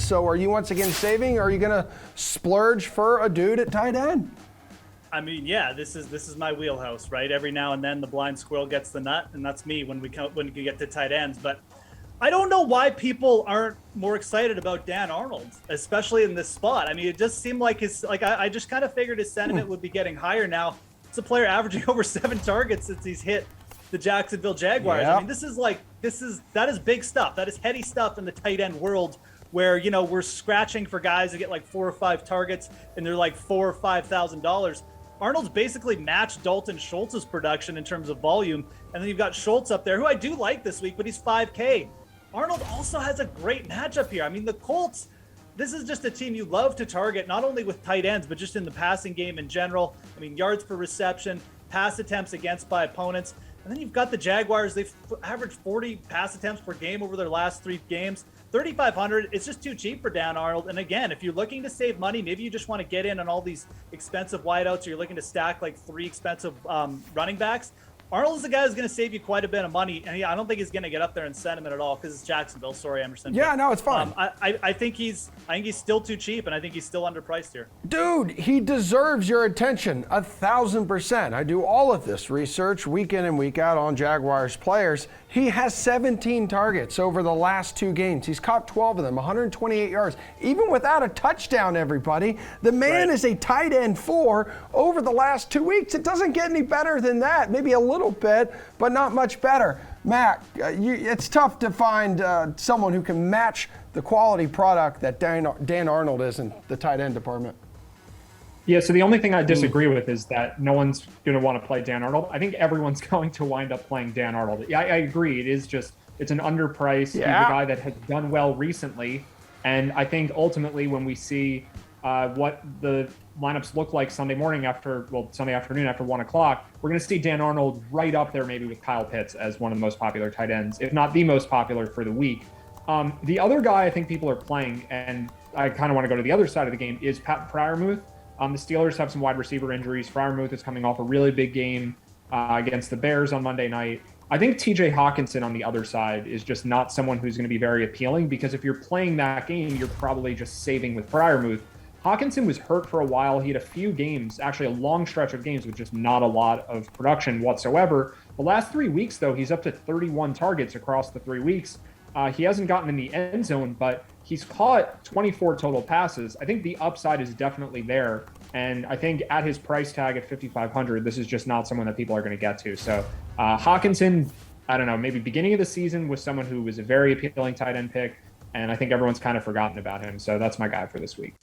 So are you once again saving, or are you going to splurge for a dude at tight end? I mean, yeah, this is my wheelhouse, right? Every now and then the blind squirrel gets the nut, and that's me when we get to tight ends. But I don't know why people aren't more excited about Dan Arnold, especially in this spot. I mean, it just seemed like I just kind of figured his sentiment would be getting higher now. It's a player averaging over 7 targets since he's hit the Jacksonville Jaguars. Yep. I mean, that is big stuff. That is heady stuff in the tight end world, where, you know, we're scratching for guys that get like 4 or 5 targets and they're like $4,000 or $5,000. Arnold's basically matched Dalton Schultz's production in terms of volume. And then you've got Schultz up there, who I do like this week, but he's 5K. Arnold also has a great matchup here. I mean, the Colts, this is just a team you love to target, not only with tight ends, but just in the passing game in general. I mean, yards per reception, pass attempts against by opponents. And then you've got the Jaguars. They've averaged 40 pass attempts per game over their last 3 games. 3,500, it's just too cheap for Dan Arnold. And again, if you're looking to save money, maybe you just want to get in on all these expensive wideouts, or you're looking to stack like 3 expensive running backs. Arnold is the guy who's going to save you quite a bit of money, and I don't think he's going to get up there in sentiment at all because it's Jacksonville. Sorry, Emerson. Yeah, no, it's fine. I think he's still too cheap, and I think he's still underpriced here. Dude, he deserves your attention 1,000%. I do all of this research week in and week out on Jaguars players. He has 17 targets over the last 2 games. He's caught 12 of them, 128 yards, even without a touchdown, everybody. The man is a tight end 4 over the last 2 weeks. It doesn't get any better than that. Maybe a little bit, but not much better. Mac, it's tough to find someone who can match the quality product that Dan Arnold is in the tight end department. Yeah, so the only thing I disagree with is that no one's going to want to play Dan Arnold. I think everyone's going to wind up playing Dan Arnold. Yeah, I agree. It's an underpriced. Yeah. He's a guy that has done well recently. And I think ultimately when we see what the lineups look like Sunday afternoon after 1 o'clock, we're going to see Dan Arnold right up there maybe with Kyle Pitts as one of the most popular tight ends, if not the most popular for the week. The other guy I think people are playing, and I kind of want to go to the other side of the game, is Pat Freiermuth. The Steelers have some wide receiver injuries. Freiermuth is coming off a really big game against the Bears on Monday night. I think TJ Hockenson on the other side is just not someone who's going to be very appealing, because if you're playing that game, you're probably just saving with Freiermuth. Hockenson was hurt for a while. He had a few games, actually a long stretch of games with just not a lot of production whatsoever. The last 3 weeks, though, he's up to 31 targets across the 3 weeks. He hasn't gotten in the end zone, but he's caught 24 total passes. I think the upside is definitely there. And I think at his price tag at $5,500, this is just not someone that people are going to get to. So Hockenson, I don't know, maybe beginning of the season was someone who was a very appealing tight end pick. And I think everyone's kind of forgotten about him. So that's my guy for this week.